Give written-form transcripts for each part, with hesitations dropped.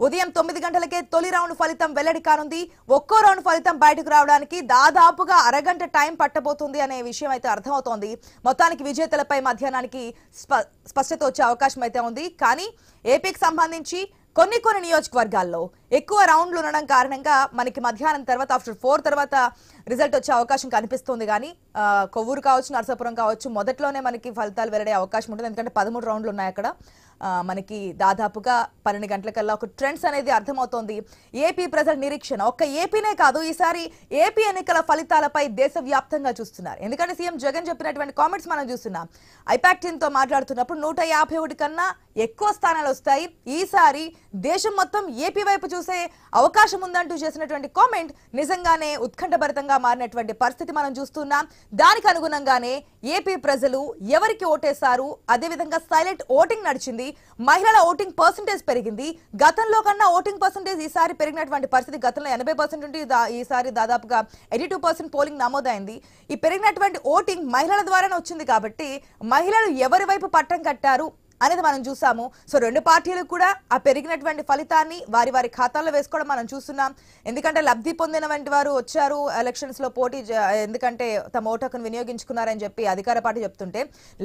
ఉదయం 9 గంటలకే తొలి రౌండ్ ఫలితం వెల్లడి కానుంది. ఒక్కో రౌండ్ ఫలితం బయటకు రావడానికి దాదాపుగా అరగంట టైం పట్టబోతుంది అనే విషయం అయితే అర్థమవుతోంది. మొత్తానికి విజేతలపై మధ్యాహ్నానికి స్పష్టత వచ్చే అవకాశం అయితే ఉంది. కానీ ఏపీకి సంబంధించి కొన్ని నియోజకవర్గాల్లో ఎక్కువ రౌండ్లు ఉండడం కారణంగా మనకి మధ్యాహ్నం తర్వాత ఆఫ్టర్ 4 తర్వాత రిజల్ట్ వచ్చే అవకాశం కనిపిస్తుంది. కానీ కొవ్వూరు కావచ్చు, నరసాపురం కావచ్చు మొదట్లోనే మనకి ఫలితాలు వెల్లడే అవకాశం ఉంటుంది. ఎందుకంటే 13 రౌండ్లు ఉన్నాయి అక్కడ. మనకి దాదాపుగా 12 గంటలకల్లా ఒక ట్రెండ్స్ అనేది అర్థమవుతోంది. ఏపీ ప్రజల నిరీక్షణ ఒక్క ఏపీనే కాదు, ఈసారి ఏపీ ఎన్నికల ఫలితాలపై దేశవ్యాప్తంగా చూస్తున్నారు. ఎందుకంటే సీఎం జగన్ చెప్పినటువంటి కామెంట్స్ మనం చూస్తున్నాం. ఐపాక్ టీంతో మాట్లాడుతున్నప్పుడు 151 కన్నా ఎక్కువ స్థానాలు వస్తాయి, ఈసారి దేశం మొత్తం ఏపీ వైపు చూసే అవకాశం ఉందంటూ చేసినటువంటి కామెంట్ నిజంగానే ఉత్కంఠభరితంగా మారినటువంటి పరిస్థితి మనం చూస్తున్నాం. దానికి అనుగుణంగానే ఏపీ ప్రజలు ఎవరికి ఓటేశారు, అదేవిధంగా సైలెంట్ ఓటింగ్ నడిచింది. మహిళల ఓటింగ్ పర్సెంటేజ్ పెరిగింది. గతంలో కన్నా ఓటింగ్ పర్సెంటేజ్ ఈసారి పెరిగినటువంటి పరిస్థితి. గతంలో 80% ఉంటే ఈసారి దాదాపుగా 82% పోలింగ్ నమోదైంది. ఈ పెరిగినటువంటి ఓటింగ్ మహిళల ద్వారానే వచ్చింది. కాబట్టి మహిళలు ఎవరి వైపు పట్టం కట్టారు అనేది మనం చూసాము. సో రెండు పార్టీలు కూడా ఆ పెరిగినటువంటి ఫలితాన్ని వారి వారి ఖాతాల్లో వేసుకోవడం మనం చూస్తున్నాం. ఎందుకంటే లబ్ధి పొందినటువంటి వారు వచ్చారు ఎలక్షన్స్ లో పోటీ, ఎందుకంటే తమ ఓటు హక్కును వినియోగించుకున్నారని చెప్పి అధికార పార్టీ చెప్తుంటే,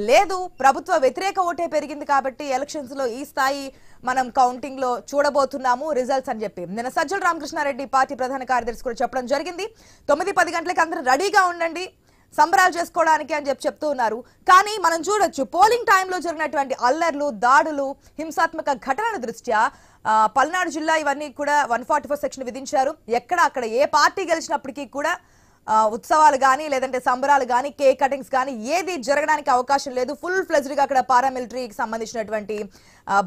లేదు ప్రభుత్వ వ్యతిరేక ఓటే పెరిగింది కాబట్టి ఎలక్షన్స్ లో ఈ స్థాయి మనం కౌంటింగ్ లో చూడబోతున్నాము రిజల్ట్స్ అని చెప్పి నిన్న సజ్జల రామకృష్ణారెడ్డి పార్టీ ప్రధాన కార్యదర్శి కూడా చెప్పడం జరిగింది. 9-10 గంటలకి అందరూ రెడీగా ఉండండి సంబరాలు చేసుకోవడానికి అని చెప్తూ ఉన్నారు. కానీ మనం చూడొచ్చు పోలింగ్ టైంలో జరిగినటువంటి అల్లర్లు, దాడులు, హింసాత్మక ఘటనల దృష్ట్యా పల్నాడు జిల్లా ఇవన్నీ కూడా 144 సెక్షన్ విధించారు. అక్కడ ఏ పార్టీ గెలిచినప్పటికీ కూడా ఉత్సవాలు కానీ లేదంటే సంబరాలు కానీ కేక్ కటింగ్స్ కానీ ఏది జరగడానికి అవకాశం లేదు. ఫుల్ ఫ్లెజ్డ్ గా అక్కడ పారామిలిటరీకి సంబంధించినటువంటి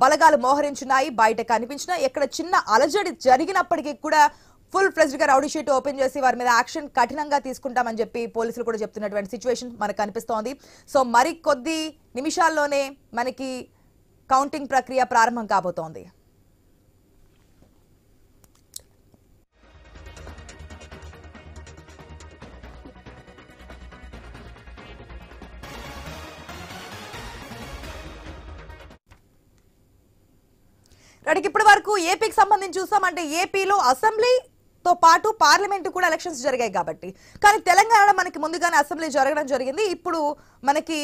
బలగాలు మోహరించున్నాయి. బయట కనిపించిన ఎక్కడ చిన్న అలజడి జరిగినప్పటికీ కూడా ఫుల్ ఫ్లెజ్డ్ గా రౌడీ షీట్ ఓపెన్ చేసి వారి మీద యాక్షన్ కఠినంగా తీసుకుంటామని చెప్పి పోలీసులు కూడా చెప్తున్నటువంటి సిచ్యువేషన్ మనకు కనిపిస్తోంది. సో మరి కొద్ది నిమిషాల్లోనే మనకి కౌంటింగ్ ప్రక్రియ ప్రారంభం కాబోతోంది. ఇప్పటి వరకు ఏపీకి సంబంధించి చూసామంటే ఏపీలో అసెంబ్లీతో పాటు పార్లమెంట్ కూడా ఎలక్షన్స్ జరిగాయి కాబట్టి, కానీ తెలంగాణలో మనకి ముందుగానే అసెంబ్లీ జరగడం జరిగింది. ఇప్పుడు మనకి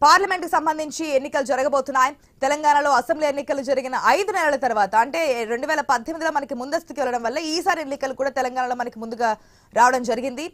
పార్లమెంట్ కి సంబంధించి ఎన్నికలు జరగబోతున్నాయి. తెలంగాణలో అసెంబ్లీ ఎన్నికలు జరిగిన 5 నెలల తర్వాత అంటే 2018లో మనకి ముందస్తుకు వెళ్ళడం వల్ల ఈసారి ఎన్నికలు కూడా తెలంగాణలో మనకి ముందుగా రావడం జరిగింది.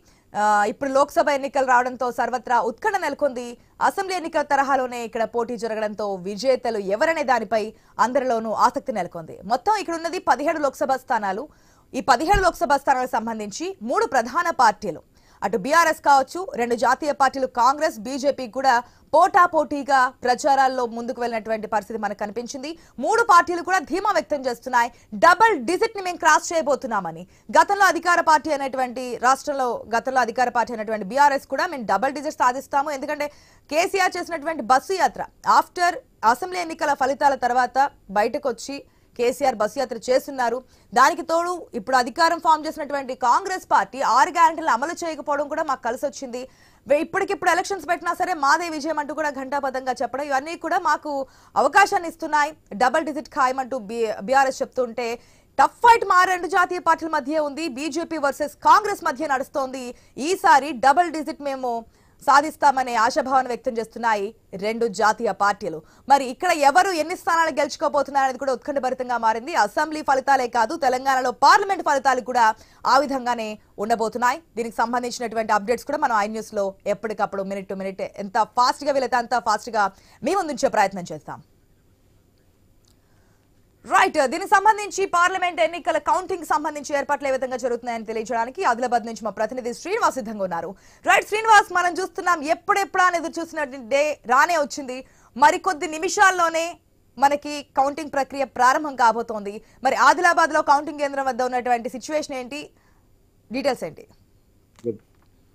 ఇప్పుడు లోక్సభ ఎన్నికలు రావడంతో సర్వత్రా ఉత్కంఠ నెలకొంది. అసెంబ్లీ ఎన్నికల తరహాలోనే ఇక్కడ పోటీ జరగడంతో విజేతలు ఎవరనే దానిపై అందరిలోనూ ఆసక్తి నెలకొంది. మొత్తం ఇక్కడ ఉన్నది 17 లోక్సభ స్థానాలు. ఈ 17 లోక్సభ స్థానాలకు సంబంధించి 3 ప్రధాన పార్టీలు, అటు బీఆర్ఎస్ కావచ్చు, 2 జాతీయ పార్టీలు కాంగ్రెస్, బీజేపీ కూడా పోటాపోటీగా ప్రచారాల్లో ముందుకు వెళ్ళినటువంటి పరిస్థితి మనకు కనిపించింది. 3 పార్టీలు కూడా ధీమా వ్యక్తం చేస్తున్నాయి. డబుల్ డిజిట్ ని మేము క్రాస్ చేయబోతున్నామని. గతంలో అధికార పార్టీ అయినటువంటి బీఆర్ఎస్ కూడా మేము డబుల్ డిజిట్ సాధిస్తాము, ఎందుకంటే కేసీఆర్ చేసినటువంటి బస్సు యాత్ర ఆఫ్టర్ అసెంబ్లీ ఎన్నికల ఫలితాల తర్వాత బయటకు వచ్చి కేసీఆర్ బస్సు యాత్ర చేస్తున్నారు. దానికి తోడు ఇప్పుడు అధికారం ఫామ్ చేసినటువంటి కాంగ్రెస్ పార్టీ 6 గ్యారెంటీలు అమలు చేయకపోవడం కూడా మాకు కలిసి వచ్చింది. ఇప్పటికిప్పుడు ఎలక్షన్స్ పెట్టినా సరే మాదే విజయం అంటూ కూడా ఘంటాపథంగా చెప్పడం, ఇవన్నీ కూడా మాకు అవకాశాన్ని ఇస్తున్నాయి. డబుల్ డిజిట్ ఖాయమంటూ బీఆర్ఎస్ చెప్తుంటే టఫ్ ఫైట్ మా 2 జాతీయ పార్టీల మధ్య ఉంది. బీజేపీ వర్సెస్ కాంగ్రెస్ మధ్య నడుస్తోంది. ఈసారి డబుల్ డిజిట్ మేము సాధిస్తామనే ఆశాభావాన్ని వ్యక్తం చేస్తున్నాయి 2 జాతీయ పార్టీలు. మరి ఇక్కడ ఎవరు ఎన్ని స్థానాలు గెలుచుకోబోతున్నారనేది కూడా ఉత్కంఠభరితంగా మారింది. అసెంబ్లీ ఫలితాలే కాదు, తెలంగాణలో పార్లమెంట్ ఫలితాలు కూడా ఆ విధంగానే ఉండబోతున్నాయి. దీనికి సంబంధించినటువంటి అప్డేట్స్ కూడా మనం iNews లో ఎప్పటికప్పుడు మినిట్ టు మినిట్ ఎంత ఫాస్ట్ గా వీలైతే అంత ఫాస్ట్ గా మీ ముందుంచే ప్రయత్నం చేస్తాం. రైట్, దీనికి సంబంధించి పార్లమెంట్ ఎన్నికల కౌంటింగ్ సంబంధించి ఏర్పాట్లు ఏ విధంగా జరుగుతున్నాయని తెలియజేయడానికి ఆదిలాబాద్ నుంచి మా ప్రతినిధి శ్రీనివాస్ సిద్ధంగా ఉన్నారు. రైట్ శ్రీనివాస్, మనం చూస్తున్నాం ఎప్పుడెప్పుడా అనేది చూసినటువంటి డే రానే వచ్చింది. మరికొద్ది నిమిషాల్లోనే మనకి కౌంటింగ్ ప్రక్రియ ప్రారంభం కాబోతోంది. మరి ఆదిలాబాద్ లో కౌంటింగ్ కేంద్రం వద్ద ఉన్నటువంటి సిచ్యువేషన్ ఏంటి, డీటెయిల్స్ ఏంటి?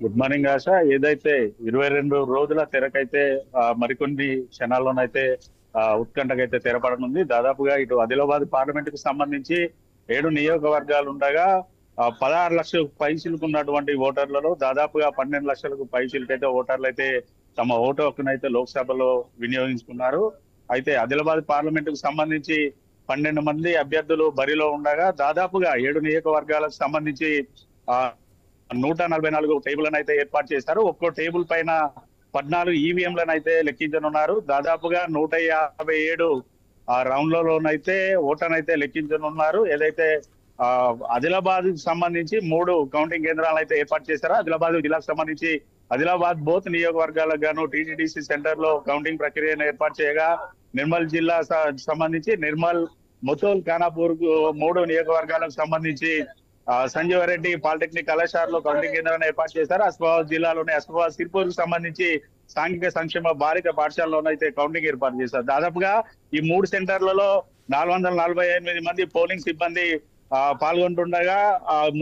గుడ్ మార్నింగ్ ఆశ. ఏదైతే 22 రోజుల తెరకైతే మరికొన్ని క్షణాల్లోనైతే ఉత్కంఠకైతే తెరపడనుంది. దాదాపుగా ఇటు ఆదిలాబాద్ పార్లమెంట్ కు సంబంధించి 7 నియోజకవర్గాలు ఉండగా 16 లక్షలకు పైచిలకు ఉన్నటువంటి ఓటర్లలో దాదాపుగా 12 లక్షలకు పైచిలకు అయితే ఓటర్లు అయితే తమ ఓటు హక్కునైతే లోక్సభలో వినియోగించుకున్నారు. అయితే ఆదిలాబాద్ పార్లమెంట్ కు సంబంధించి 12 మంది అభ్యర్థులు బరిలో ఉండగా దాదాపుగా 7 నియోజకవర్గాలకు సంబంధించి 144 టేబుల్లను అయితే ఏర్పాటు చేశారు. ఒక్కో టేబుల్ పైన 14 ఈవీఎంలను అయితే లెక్కించనున్నారు. దాదాపుగా 157 రౌండ్లలోనైతే ఓట్లనైతే లెక్కించనున్నారు. ఏదైతే ఆదిలాబాద్ సంబంధించి 3 కౌంటింగ్ కేంద్రాలను అయితే ఏర్పాటు చేశారు. ఆదిలాబాద్ జిల్లాకు సంబంధించి ఆదిలాబాద్ బోత్ నియోజకవర్గాలకు గాను టీటీడీసీ సెంటర్ లో కౌంటింగ్ ప్రక్రియను ఏర్పాటు చేయగా, నిర్మల్ జిల్లా సంబంధించి నిర్మల్, ముతోల్, ఖానాపూర్ 3 నియోజకవర్గాలకు సంబంధించి సంజీవరెడ్డి పాలిటెక్నిక్ కళాశాలలో కౌంటింగ్ కేంద్రాన్ని ఏర్పాటు చేశారు. అస్ఫాబాద్ జిల్లాలోని అస్ఫాబాద్ సిర్పూర్ కు సంబంధించి సాంఘిక సంక్షేమ బాలిక పాఠశాలలోనైతే కౌంటింగ్ ఏర్పాటు చేశారు. దాదాపుగా ఈ 3 సెంటర్లలో 448 మంది పోలింగ్ సిబ్బంది పాల్గొంటుండగా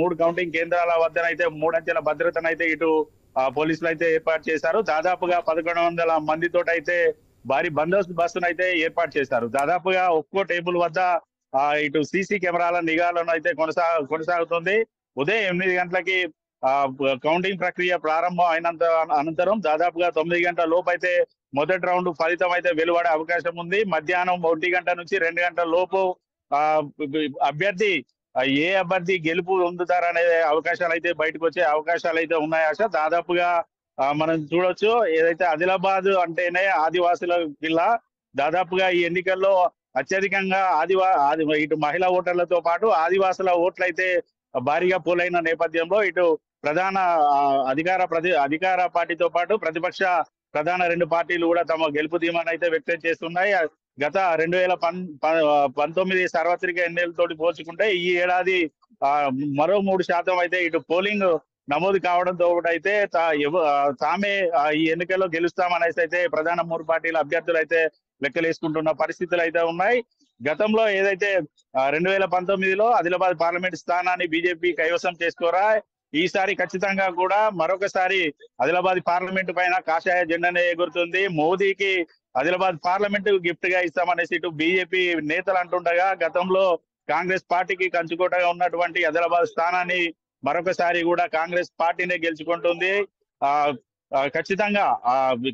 3 కౌంటింగ్ కేంద్రాల వద్దనైతే 3 అంచెల భద్రతనైతే ఇటు పోలీసులు అయితే ఏర్పాటు చేశారు. దాదాపుగా 1100 మందితోటైతే భారీ బందోబస్తు బస్సునైతే ఏర్పాటు చేశారు. దాదాపుగా ఒక్కో టేబుల్ వద్ద ఇటు సీసీ కెమెరాల నిఘాలను అయితే కొనసాగుతుంది. ఉదయం 8 గంటలకి కౌంటింగ్ ప్రక్రియ ప్రారంభం అనంతరం దాదాపుగా 9 గంటల లోపు అయితే మొదటి రౌండ్ ఫలితం అయితే వెలువడే అవకాశం ఉంది. మధ్యాహ్నం 1 గంట నుంచి 2 గంటల లోపు అభ్యర్థి ఏ అభ్యర్థి గెలుపు పొందుతారనే అవకాశాలు అయితే బయటకు వచ్చే అవకాశాలు అయితే ఉన్నాయి. ఆశ దాదాపుగా మనం చూడొచ్చు. ఏదైతే ఆదిలాబాద్ అంటేనే ఆదివాసుల జిల్లా. దాదాపుగా ఈ ఎన్నికల్లో అత్యధికంగా ఇటు మహిళా ఓటర్లతో పాటు ఆదివాసుల ఓట్లు అయితే భారీగా పోలైన నేపథ్యంలో ఇటు ప్రధాన అధికార పార్టీతో పాటు ప్రతిపక్ష ప్రధాన 2 పార్టీలు కూడా తమ గెలుపు ధీమాన్ని అయితే వ్యక్తం చేస్తున్నాయి. గత 2019 సార్వత్రిక ఎన్నికలతో పోల్చుకుంటే ఈ ఏడాది మరో 3% అయితే ఇటు పోలింగ్ నమోదు కావడంతో అయితే తామే ఈ ఎన్నికల్లో గెలుస్తామనేసి అయితే ప్రధాన 3 పార్టీల అభ్యర్థులు అయితే లెక్కలేసుకుంటున్న పరిస్థితులు అయితే ఉన్నాయి. గతంలో ఏదైతే 2019లో ఆదిలాబాద్ పార్లమెంట్ స్థానాన్ని బీజేపీ కైవసం చేసుకోరా, ఈసారి ఖచ్చితంగా కూడా మరొకసారి ఆదిలాబాద్ పార్లమెంట్ పైన కాషాయ జెండానే ఎగురుతుంది. మోదీకి ఆదిలాబాద్ పార్లమెంట్ గిఫ్ట్ గా ఇస్తామనేసి ఇటు బీజేపీ నేతలు అంటుండగా, గతంలో కాంగ్రెస్ పార్టీకి కంచుకోటగా ఉన్నటువంటి ఆదిలాబాద్ స్థానాన్ని మరొకసారి కూడా కాంగ్రెస్ పార్టీనే గెలుచుకుంటుంది. ఖచ్చితంగా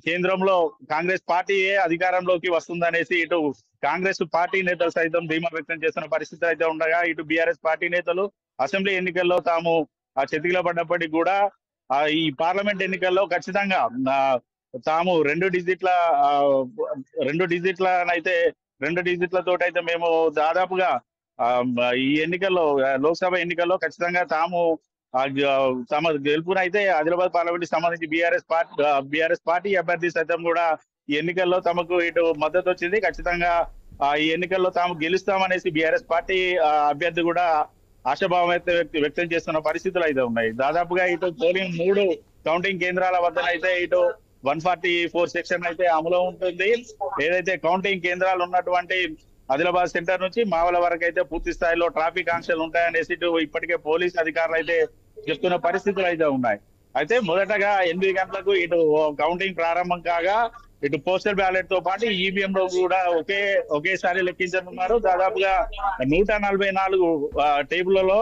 కేంద్రంలో కాంగ్రెస్ పార్టీయే అధికారంలోకి వస్తుందనేసి ఇటు కాంగ్రెస్ పార్టీ నేతలు సైతం ధీమా వ్యక్తం చేస్తున్న పరిస్థితి అయితే ఉండగా, ఇటు బీఆర్ఎస్ పార్టీ నేతలు అసెంబ్లీ ఎన్నికల్లో తాము చేతిలో పడ్డప్పటికీ కూడా ఈ పార్లమెంట్ ఎన్నికల్లో ఖచ్చితంగా తాము 2 డిజిట్లతోటైతే మేము దాదాపుగా ఈ ఎన్నికల్లో లోక్సభ ఎన్నికల్లో ఖచ్చితంగా తాము తమ గెలుపునైతే ఆదిలాబాద్ పార్లమెంట్ సంబంధించి బీఆర్ఎస్ పార్టీ అభ్యర్థి సైతం కూడా ఈ ఎన్నికల్లో తమకు ఇటు మద్దతు వచ్చింది. ఖచ్చితంగా ఈ ఎన్నికల్లో తాము గెలుస్తామనేసి బీఆర్ఎస్ పార్టీ అభ్యర్థి కూడా ఆశాభావం అయితే వ్యక్తం చేస్తున్న పరిస్థితులు అయితే ఉన్నాయి. దాదాపుగా ఇటు పోలింగ్ 3 కౌంటింగ్ కేంద్రాల వద్దనైతే ఇటు 144 సెక్షన్ అయితే అమలు ఉంటుంది. ఏదైతే కౌంటింగ్ కేంద్రాలు ఉన్నటువంటి ఆదిలాబాద్ సెంటర్ నుంచి మావల వరకు అయితే పూర్తి స్థాయిలో ట్రాఫిక్ ఆంక్షలు ఉంటాయనేసి ఇప్పటికే పోలీసు అధికారులు అయితే చెప్తున్న పరిస్థితులు అయితే ఉన్నాయి. అయితే మొదటగా 8 గంటలకు ఇటు కౌంటింగ్ ప్రారంభం కాగా ఇటు పోస్టల్ బ్యాలెట్ తో పాటు ఈవీఎం లో కూడా ఒకేసారి లెక్కించనున్నారు. దాదాపుగా 144 టేబుళ్లలో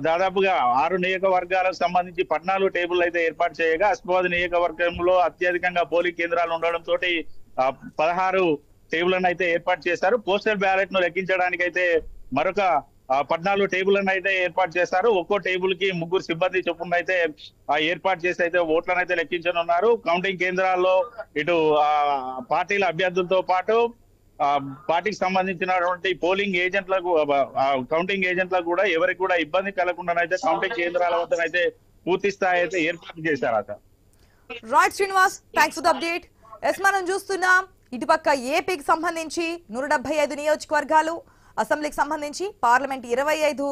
దాదాపుగా 6 నియోజకవర్గాలకు సంబంధించి 14 టేబుల్ అయితే ఏర్పాటు చేయగా, అస్ఫాబాద్ నియోజకవర్గంలో అత్యధికంగా పోలింగ్ కేంద్రాలు ఉండడంతో 16 టేబుల్లను అయితే ఏర్పాటు చేశారు. పోస్టల్ బ్యాలెట్ ను లెక్కించడానికి అయితే మరొక 14 టేబుల్లను అయితే ఏర్పాటు చేశారు. ఒక్కో టేబుల్ కి 3 సిబ్బంది చొప్పున అయితే ఏర్పాటు చేసి అయితే ఓట్లను అయితే లెక్కించనున్నారు. కౌంటింగ్ కేంద్రాల్లో ఇటు పార్టీల అభ్యర్థులతో పాటు పార్టీకి సంబంధించినటువంటి పోలింగ్ ఏజెంట్లకు కౌంటింగ్ ఏజెంట్లకు కూడా ఎవరికి కూడా ఇబ్బంది కలగకుండానైతే కౌంటింగ్ కేంద్రాల వద్దనైతే పూర్తి స్థాయి అయితే ఏర్పాటు చేశారట. Right Srinivas, thanks for the update. Yes, మనం చూస్తున్నాం ఇటుపక్క ఏపీకి సంబంధించి 175 నియోజకవర్గాలు, అసెంబ్లీకి సంబంధించి పార్లమెంట్ 25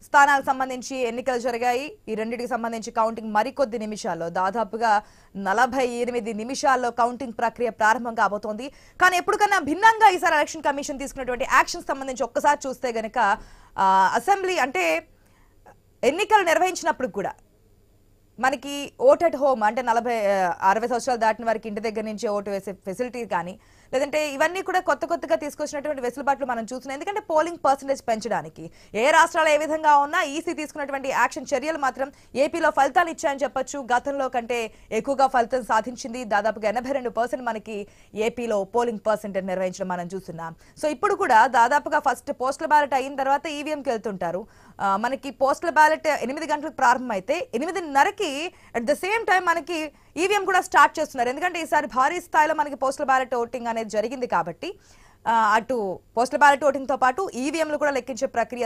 స్థానాలకు సంబంధించి ఎన్నికలు జరిగాయి. ఈ రెండింటికి సంబంధించి కౌంటింగ్ మరికొద్ది నిమిషాల్లో, దాదాపుగా 48 నిమిషాల్లో కౌంటింగ్ ప్రక్రియ ప్రారంభం కాబోతోంది. కానీ ఎప్పటికన్నా భిన్నంగా ఈసారి ఎలక్షన్ కమిషన్ తీసుకున్నటువంటి యాక్షన్ సంబంధించి ఒక్కసారి చూస్తే గనక అసెంబ్లీ అంటే ఎన్నికలు నిర్వహించినప్పుడు కూడా మనకి ఓట్ అట్ హోమ్ అంటే 60 సంవత్సరాలు దాటిన వారికి ఇంటి దగ్గర నుంచి ఓటు వేసే ఫెసిలిటీ కానీ, లేదంటే ఇవన్నీ కూడా కొత్తగా తీసుకొచ్చినటువంటి వెసులుబాట్లు మనం చూస్తున్నాం. ఎందుకంటే పోలింగ్ పర్సంటేజ్ పెంచడానికి ఏ రాష్ట్రాలు ఏ విధంగా ఉన్నా ఈసీ తీసుకున్నటువంటి యాక్షన్ చర్యలు మాత్రం ఏపీలో ఫలితాలు ఇచ్చాయని చెప్పొచ్చు. గతంలో కంటే ఎక్కువగా ఫలితం సాధించింది. దాదాపుగా 82% మనకి ఏపీలో పోలింగ్ పర్సెంటేజ్ నిర్వహించడం మనం చూస్తున్నాం. సో ఇప్పుడు కూడా దాదాపుగా ఫస్ట్ పోస్టల్ బ్యాలెట్ అయిన తర్వాత ఈవీఎంకి వెళ్తుంటారు. మనకి పోస్టల్ బ్యాలెట్ 8 గంటలకు ప్రారంభమైతే 8:30కి అట్ ద సేమ్ టైం మనకి ఈవీఎం కూడా స్టార్ట్ చేస్తున్నారు. ఎందుకంటే ఈసారి భారీ స్థాయిలో మనకి పోస్టల్ బ్యాలెట్ ఓటింగ్ అనేది జరిగింది కాబట్టి అటు పోస్టల్ బ్యాలెట్ ఓటింగ్ తో పాటు ఈవీఎంలు కూడా లెక్కించే ప్రక్రియ